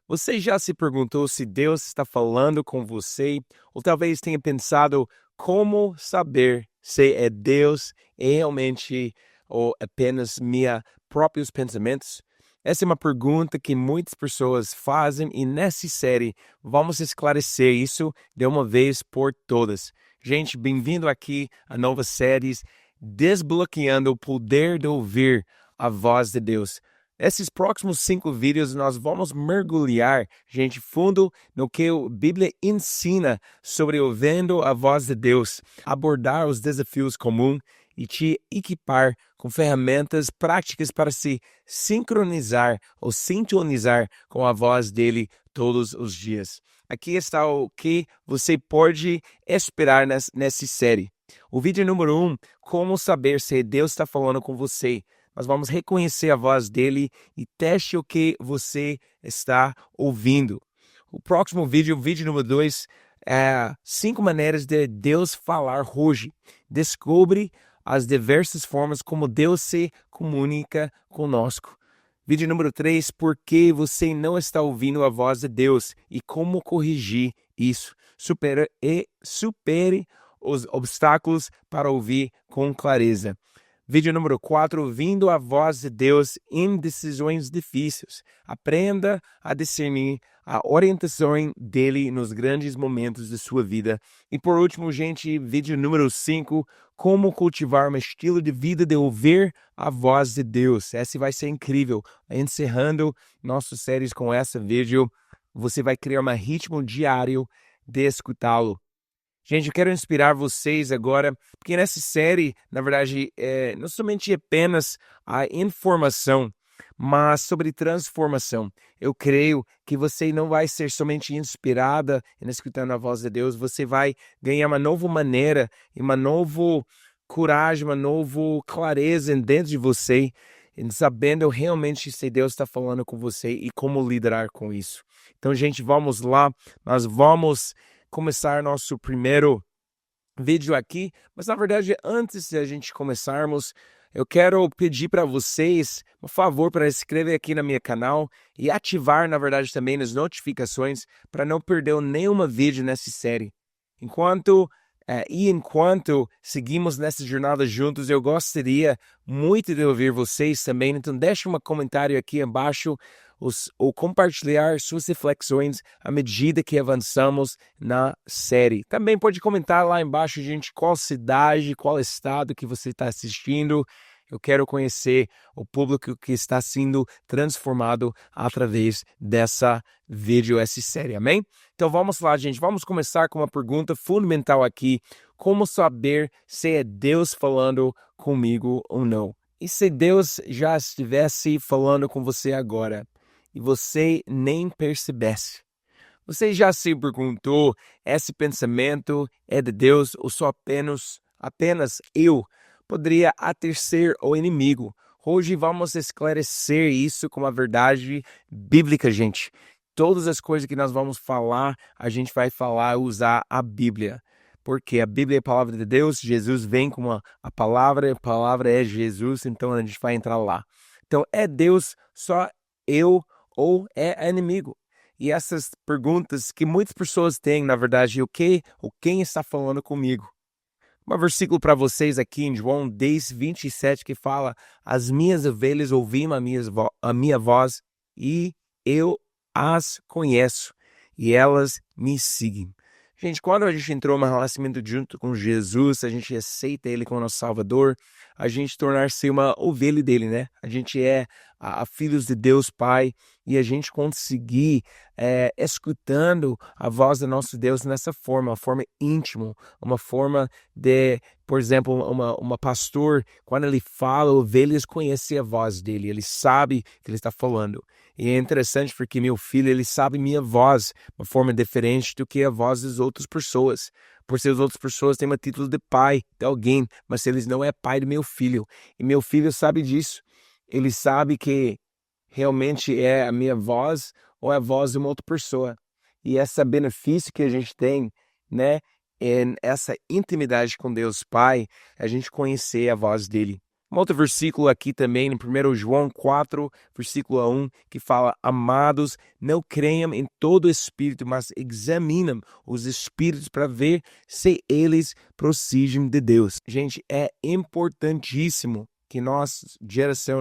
Você já se perguntou se Deus está falando com você? Ou talvez tenha pensado como saber se é Deus realmente ou apenas meus próprios pensamentos? Essa é uma pergunta que muitas pessoas fazem e nessa série vamos esclarecer isso de uma vez por todas. Gente, bem-vindo aqui a nova série Desbloqueando o Poder de Ouvir a Voz de Deus. Esses próximos 5 vídeos nós vamos mergulhar, gente, fundo no que a Bíblia ensina sobre ouvindo a voz de Deus, abordar os desafios comuns e te equipar com ferramentas práticas para se sincronizar ou sintonizar com a voz dele todos os dias. Aqui está o que você pode esperar nessa série. O vídeo número 1, como saber se Deus está falando com você. Nós vamos reconhecer a voz dele e teste o que você está ouvindo. O próximo vídeo, o vídeo número 2, é 5 maneiras de Deus falar hoje. Descobre as diversas formas como Deus se comunica conosco. Vídeo número 3, por que você não está ouvindo a voz de Deus e como corrigir isso. Supere os obstáculos para ouvir com clareza. Vídeo número 4, ouvindo a voz de Deus em decisões difíceis. Aprenda a discernir a orientação dele nos grandes momentos de sua vida. E por último, gente, vídeo número 5, como cultivar um estilo de vida de ouvir a voz de Deus. Esse vai ser incrível. Encerrando nossas séries com esse vídeo, você vai criar um ritmo diário de escutá-lo. Gente, eu quero inspirar vocês agora, porque nessa série, na verdade, não somente apenas a informação, mas sobre transformação. Eu creio que você não vai ser somente inspirada em escutando a voz de Deus, você vai ganhar uma nova maneira, e uma nova coragem, uma nova clareza dentro de você, em sabendo realmente se Deus está falando com você e como lidar com isso. Então, gente, vamos lá, nós vamos começar nosso primeiro vídeo aqui, mas na verdade antes de a gente começarmos, eu quero pedir para vocês um favor para se inscrever aqui no meu canal e ativar na verdade também as notificações para não perder nenhum vídeo nessa série. Enquanto seguimos nessa jornada juntos, eu gostaria muito de ouvir vocês também, então deixe um comentário aqui embaixo ou compartilhar suas reflexões à medida que avançamos na série. Também pode comentar lá embaixo, gente, qual cidade, qual estado que você está assistindo. Eu quero conhecer o público que está sendo transformado através dessa essa série, amém? Então vamos lá, gente, vamos começar com uma pergunta fundamental aqui. Como saber se é Deus falando comigo ou não? E se Deus já estivesse falando com você agora e você nem percebesse? Você já se perguntou, esse pensamento é de Deus ou só apenas eu poderia até ser o inimigo? Hoje vamos esclarecer isso com a verdade bíblica, gente. Todas as coisas que nós vamos falar, a gente vai usar a Bíblia. Porque a Bíblia é a palavra de Deus, Jesus vem com a palavra é Jesus, então a gente vai entrar lá. Então, é Deus só eu ou é inimigo? E essas perguntas que muitas pessoas têm, na verdade, quem está falando comigo? Um versículo para vocês aqui em João 10, 27, que fala: as minhas ovelhas ouvem a minha voz e eu as conheço e elas me seguem. Gente, quando a gente entrou em um relacionamento junto com Jesus, a gente aceita Ele como nosso Salvador, a gente tornar-se uma ovelha dele, né? A gente é filhos de Deus Pai e a gente conseguir escutando a voz do nosso Deus nessa forma, uma forma íntima, uma forma de, por exemplo, uma pastor, quando ele fala, ovelhas conhecem a voz dele, ele sabe que ele está falando. E é interessante porque meu filho, ele sabe minha voz, uma forma diferente do que a voz das outras pessoas. Por ser as outras pessoas têm um título de pai de alguém, mas eles não é pai do meu filho. E meu filho sabe disso. Ele sabe que realmente é a minha voz ou é a voz de uma outra pessoa. E esse benefício que a gente tem, né, em essa intimidade com Deus Pai, a gente conhecer a voz dele. Um outro versículo aqui também, em 1 João 4, versículo 1, que fala: Amados, não creiam em todo espírito, mas examinam os espíritos para ver se eles procedem de Deus. Gente, é importantíssimo que nossa geração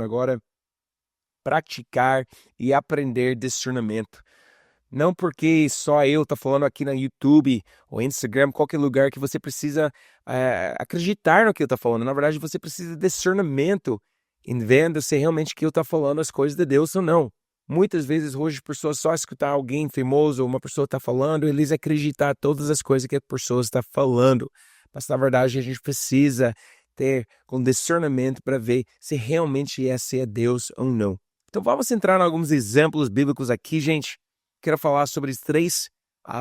agora praticar e aprender discernimento. Não porque só eu tô falando aqui no YouTube ou Instagram, qualquer lugar que você precisa acreditar no que eu tô falando. Na verdade, você precisa de discernimento em vendo se realmente que eu tô falando as coisas de Deus ou não. Muitas vezes hoje as pessoas só escutar alguém famoso ou uma pessoa tá falando, eles acreditar todas as coisas que a pessoa está falando. Mas na verdade a gente precisa ter com discernimento para ver se realmente esse é Deus ou não. Então vamos entrar em alguns exemplos bíblicos aqui, gente. Quero falar sobre três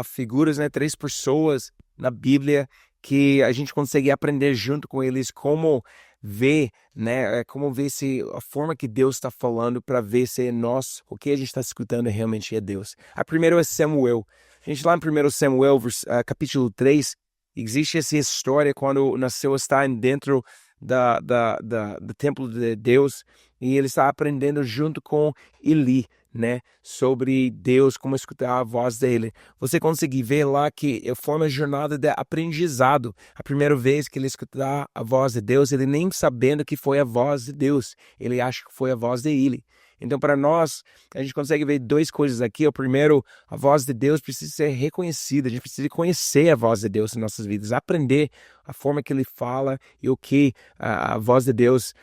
figuras, né, três pessoas na Bíblia que a gente consegue aprender junto com eles como ver, né, como ver se a forma que Deus está falando para ver se nós, o que a gente está escutando realmente é Deus. A primeira é Samuel. A gente lá em 1 Samuel, capítulo 3, existe essa história quando nasceu está dentro do templo de Deus e ele está aprendendo junto com Eli, né, sobre Deus, como escutar a voz dele. Você consegue ver lá que foi uma jornada de aprendizado. A primeira vez que ele escutar a voz de Deus, ele nem sabendo que foi a voz de Deus, ele acha que foi a voz de Eli. Então, para nós, a gente consegue ver duas coisas aqui. O primeiro, a voz de Deus precisa ser reconhecida. A gente precisa conhecer a voz de Deus em nossas vidas, aprender a forma que ele fala e o que a voz de Deus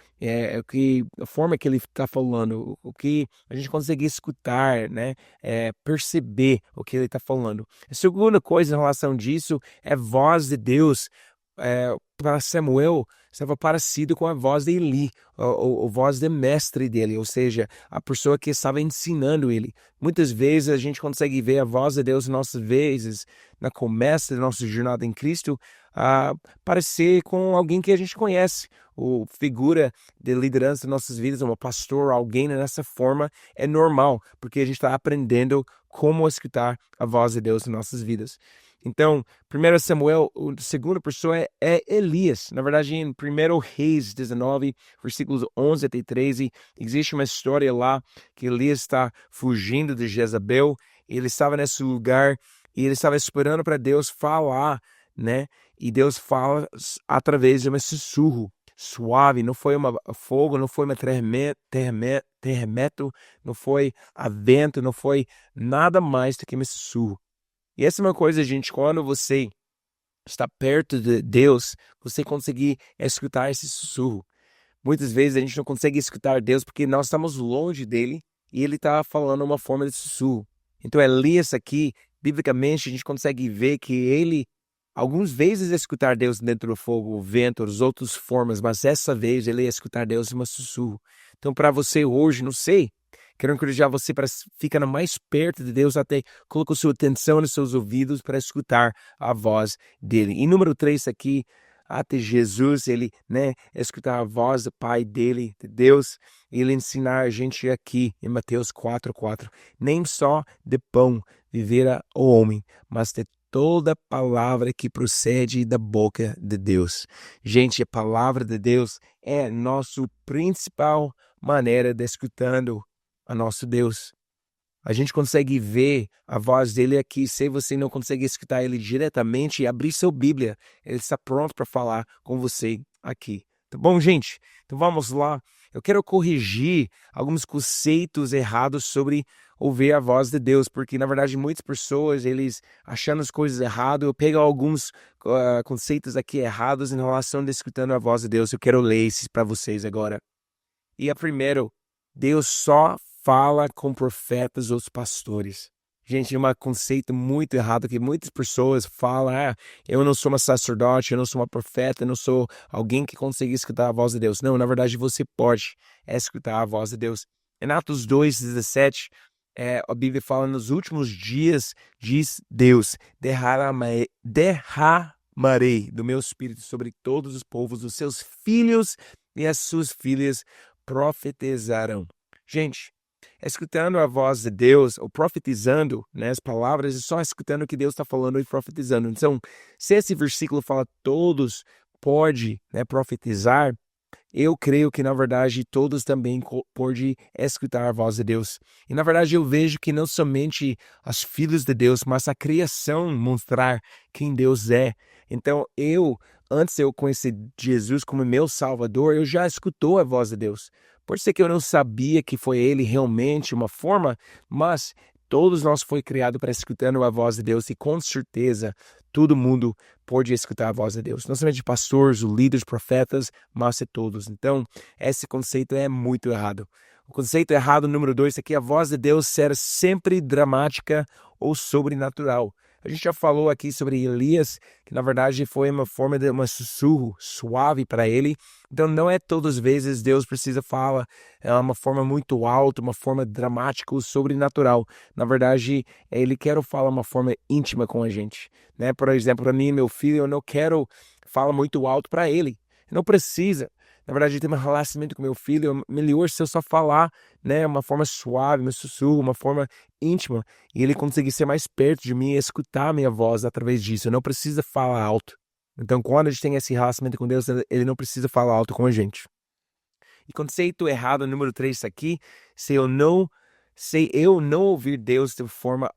a forma que ele está falando, o que a gente consegue escutar, né? Perceber o que ele está falando. A segunda coisa em relação disso é a voz de Deus. Para Samuel estava parecido com a voz de Eli, a voz de mestre dele, ou seja, a pessoa que estava ensinando ele. Muitas vezes a gente consegue ver a voz de Deus nossas vezes, na começo da nossa jornada em Cristo, parecer com alguém que a gente conhece, ou figura de liderança em nossas vidas, um pastor, alguém nessa forma, é normal, porque a gente está aprendendo como escutar a voz de Deus em nossas vidas. Então, 1 Samuel, a segunda pessoa é Elias. Na verdade, em 1 Reis 19, versículos 11 até 13, existe uma história lá que Elias está fugindo de Jezabel. Ele estava nesse lugar e ele estava esperando para Deus falar, né? E Deus fala através de um sussurro suave, não foi um fogo, não foi um terremoto, não foi a vento, não foi nada mais do que um sussurro. E essa é uma coisa, gente, quando você está perto de Deus, você consegue escutar esse sussurro. Muitas vezes a gente não consegue escutar Deus porque nós estamos longe dele e ele está falando uma forma de sussurro. Então, Elias aqui, biblicamente, a gente consegue ver que ele, algumas vezes, escutar Deus dentro do fogo, o vento, as outras formas, mas essa vez ele ia escutar Deus em um sussurro. Então, para você hoje, não sei, quero encorajar você para ficar mais perto de Deus, até colocar sua atenção nos seus ouvidos para escutar a voz dele. E número 3 aqui, até Jesus, ele, né, escutar a voz do Pai dele, de Deus, ele ensinar a gente aqui em Mateus 4:4, nem só de pão viverá o homem, mas de toda palavra que procede da boca de Deus. Gente, a palavra de Deus é nossa principal maneira de escutando a nosso Deus. A gente consegue ver a voz dele aqui. Se você não consegue escutar ele diretamente, abrir sua Bíblia. Ele está pronto para falar com você aqui. Tá bom, gente? Então vamos lá. Eu quero corrigir alguns conceitos errados sobre ouvir a voz de Deus, porque na verdade muitas pessoas, eles achando as coisas erradas, eu pego alguns conceitos aqui errados em relação a escutando a voz de Deus. Eu quero ler esses para vocês agora. E a primeiro, Deus só fala com profetas ou pastores. Gente, é um conceito muito errado que muitas pessoas falam, eu não sou uma sacerdote, eu não sou uma profeta, eu não sou alguém que consegue escutar a voz de Deus. Não, na verdade você pode escutar a voz de Deus. Em Atos 2:17, a Bíblia fala, nos últimos dias, diz Deus, derramarei do meu espírito sobre todos os povos, os seus filhos e as suas filhas profetizarão. Gente, escutando a voz de Deus, ou profetizando, né, as palavras, é só escutando o que Deus está falando e profetizando. Então, se esse versículo fala todos pode, né, profetizar, eu creio que, na verdade, todos também podem escutar a voz de Deus. E, na verdade, eu vejo que não somente os filhos de Deus, mas a criação mostrar quem Deus é. Então, antes de eu conhecer Jesus como meu Salvador, eu já escutou a voz de Deus. Por ser que eu não sabia que foi Ele realmente uma forma, mas todos nós foi criado para escutando a voz de Deus e com certeza todo mundo pode escutar a voz de Deus. Não somente pastores, líderes, profetas, mas todos. Então, esse conceito é muito errado. O conceito errado número 2 é que a voz de Deus será sempre dramática ou sobrenatural. A gente já falou aqui sobre Elias, que na verdade foi uma forma de um sussurro suave para ele. Então não é todas as vezes Deus precisa falar uma forma muito alta, uma forma dramática ou sobrenatural. Na verdade, ele quer falar uma forma íntima com a gente, né? Por exemplo, para mim, meu filho, eu não quero falar muito alto para ele. Não precisa. Na verdade, ter um relacionamento com meu filho é melhor se eu só falar, né, uma forma suave, um sussurro, uma forma íntima, e ele conseguir ser mais perto de mim e escutar a minha voz através disso. Eu não precisa falar alto. Então, quando a gente tem esse relacionamento com Deus, ele não precisa falar alto com a gente. E conceito errado número 3 aqui, se eu não ouvir Deus de forma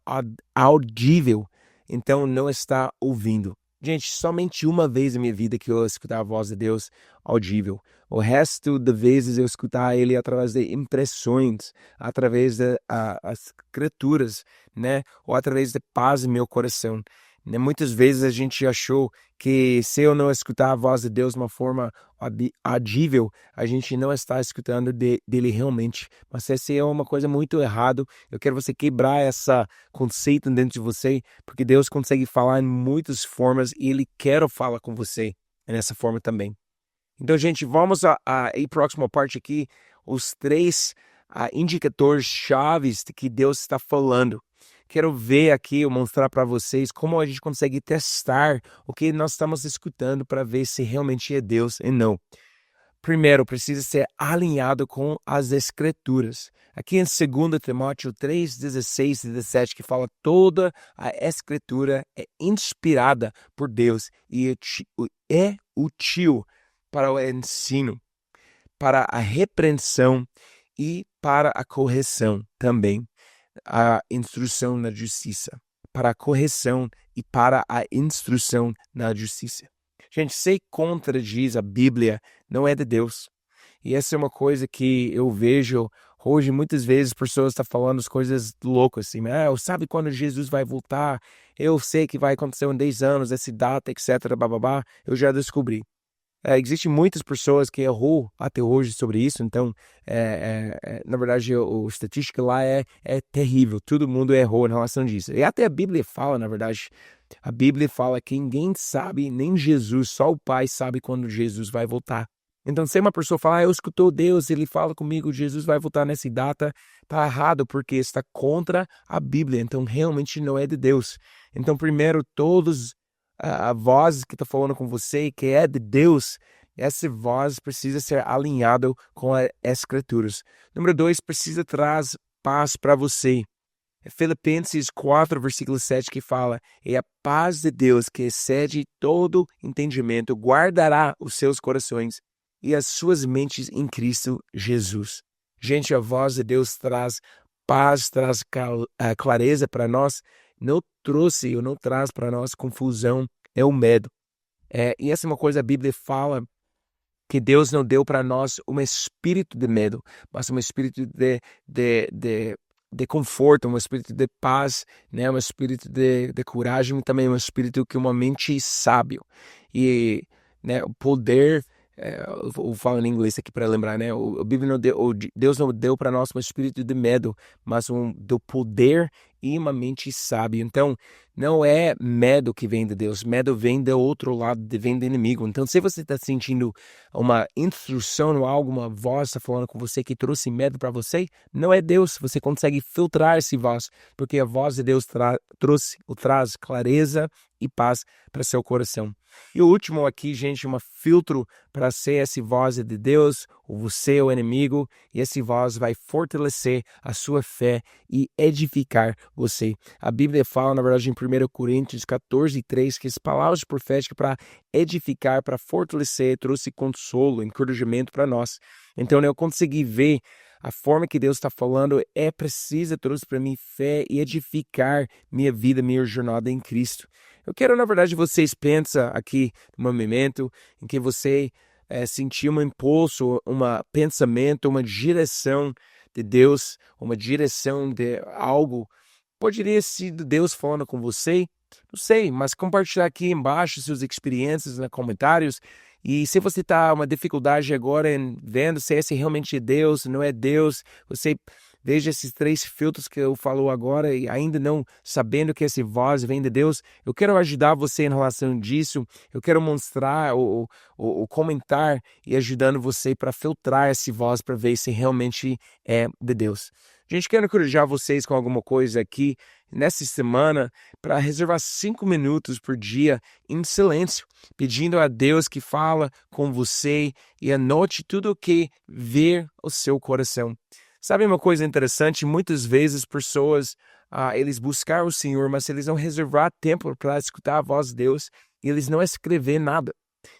audível, então não está ouvindo. Gente, somente uma vez na minha vida que eu escutar a voz de Deus audível. O resto de vezes eu escutar ele através de impressões, através das escrituras, né? Ou através de paz em meu coração. Né? Muitas vezes a gente achou que se eu não escutar a voz de Deus de uma forma audível, a gente não está escutando dele realmente. Mas essa é uma coisa muito errada. Eu quero você quebrar esse conceito dentro de você, porque Deus consegue falar em muitas formas e Ele quer falar com você nessa forma também. Então, gente, vamos à próxima parte aqui, os 3 indicadores chaves de que Deus está falando. Quero ver aqui, eu mostrar para vocês como a gente consegue testar o que nós estamos escutando para ver se realmente é Deus e não. Primeiro, precisa ser alinhado com as Escrituras. Aqui em 2 Timóteo 3, 16 e 17, que fala toda a Escritura é inspirada por Deus e é útil para o ensino, para a repreensão e para a correção também. A instrução na justiça, para a correção e para a instrução na justiça. Gente, se contradiz a Bíblia, não é de Deus. E essa é uma coisa que eu vejo hoje, muitas vezes, pessoas estão falando as coisas loucas, assim, sabe quando Jesus vai voltar? Eu sei que vai acontecer em 10 anos, essa data, etc, bababá. Eu já descobri. Existem muitas pessoas que errou até hoje sobre isso, então, na verdade, a estatística lá é terrível, todo mundo errou em relação a isso. E até a Bíblia fala, na verdade, a Bíblia fala que ninguém sabe, nem Jesus, só o Pai sabe quando Jesus vai voltar. Então, se uma pessoa fala, eu escutou Deus, ele fala comigo, Jesus vai voltar nessa data, está errado, porque está contra a Bíblia, então realmente não é de Deus. Então, primeiro, todos a voz que está falando com você, que é de Deus, essa voz precisa ser alinhada com as Escrituras. Número 2, precisa trazer paz para você. É Filipenses 4, versículo 7, que fala, e a paz de Deus, que excede todo entendimento, guardará os seus corações e as suas mentes em Cristo Jesus. Gente, a voz de Deus traz paz, traz clareza para nós, não trouxe ou não traz para nós confusão, é o medo. E essa é uma coisa, a Bíblia fala que Deus não deu para nós um espírito de medo, mas um espírito de conforto, um espírito de paz, né? Um espírito de coragem, e também um espírito que uma mente sábio. E, né, o poder, eu falo em inglês aqui para lembrar, né? A Bíblia não deu, Deus não deu para nós um espírito de medo, mas do poder e uma mente sábia. Então, não é medo que vem de Deus, medo vem do outro lado, vem do inimigo. Então, se você está sentindo uma instrução ou alguma voz está falando com você que trouxe medo para você, não é Deus. Você consegue filtrar essa voz, porque a voz de Deus traz clareza e paz para seu coração. E o último aqui, gente, um filtro para ser essa voz de Deus, ou você, o inimigo, e essa voz vai fortalecer a sua fé e edificar você. A Bíblia fala, na verdade, em 1 Coríntios 14:3, que as palavras proféticas para edificar, para fortalecer, trouxe consolo, encorajamento para nós. Então, eu consegui ver a forma que Deus está falando é precisa, trouxe para mim fé e edificar minha vida, minha jornada em Cristo. Eu quero, na verdade, vocês pensem aqui no momento em que você sentir um impulso, um pensamento, uma direção de Deus, uma direção de algo. Poderia ser Deus falando com você, não sei, mas compartilhar aqui embaixo suas experiências nos comentários. E se você está uma dificuldade agora em vendo se esse realmente é Deus, não é Deus, você veja esses 3 filtros que eu falo agora e ainda não sabendo que essa voz vem de Deus, eu quero ajudar você em relação disso, eu quero mostrar ou comentar e ajudando você para filtrar essa voz para ver se realmente é de Deus. Gente, quero encorajar vocês com alguma coisa aqui nessa semana para reservar 5 minutos por dia em silêncio, pedindo a Deus que fala com você e anote tudo o que ver o seu coração. Sabe uma coisa interessante? Muitas vezes pessoas, eles buscar o Senhor, mas eles não reservar tempo para escutar a voz de Deus e eles não escrever nada.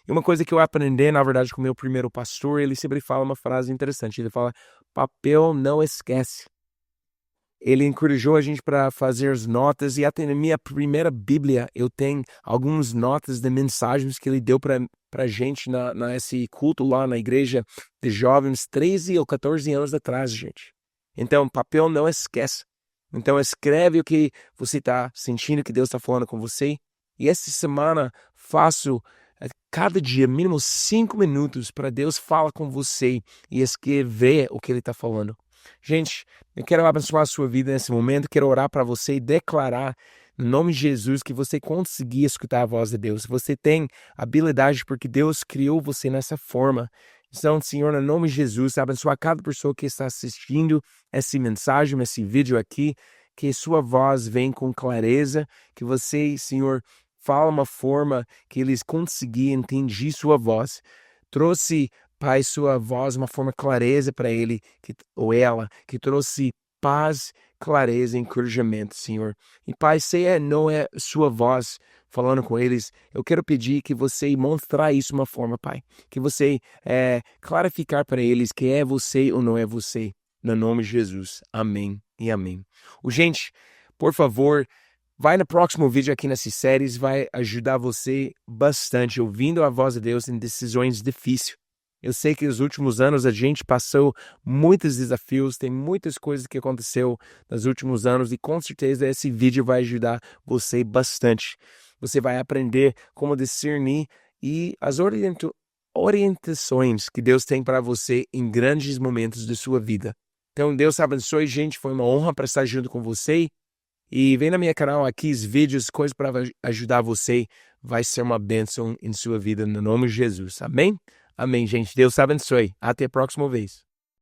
E uma coisa que eu aprendi, na verdade, com o meu primeiro pastor, ele sempre fala uma frase interessante. Ele fala, papel não esquece. Ele encorajou a gente para fazer as notas e até na minha primeira Bíblia eu tenho algumas notas de mensagens que ele deu para a gente nesse culto lá na igreja de jovens 13 ou 14 anos atrás, gente. Então, papel não esquece. Então, escreve o que você está sentindo que Deus está falando com você. E essa semana faço cada dia, mínimo 5 minutos para Deus falar com você e escrever o que Ele está falando. Gente, eu quero abençoar a sua vida nesse momento, quero orar para você e declarar no nome de Jesus que você conseguir escutar a voz de Deus. Você tem habilidade porque Deus criou você nessa forma. Então, Senhor, no nome de Jesus, abençoa cada pessoa que está assistindo essa mensagem, esse vídeo aqui, que sua voz venha com clareza, que você, Senhor, fala uma forma que eles conseguirem entender sua voz. Trouxe, Pai, sua voz, uma forma clareza para ele ou ela, que trouxe paz, clareza e encorajamento, Senhor. E Pai, se não é sua voz falando com eles, eu quero pedir que você mostrar isso de uma forma, Pai. Que você clarificar para eles que é você ou não é você. No nome de Jesus. Amém e amém. Gente, por favor, vai no próximo vídeo aqui nessas séries, vai ajudar você bastante ouvindo a voz de Deus em decisões difíceis. Eu sei que nos últimos anos a gente passou muitos desafios, tem muitas coisas que aconteceu nos últimos anos e com certeza esse vídeo vai ajudar você bastante. Você vai aprender como discernir e as orientações que Deus tem para você em grandes momentos de sua vida. Então Deus abençoe, gente, foi uma honra para estar junto com você. E vem no meu canal aqui os vídeos, coisas para ajudar você. Vai ser uma bênção em sua vida, no nome de Jesus. Amém? Amém, gente. Deus abençoe. Até a próxima vez.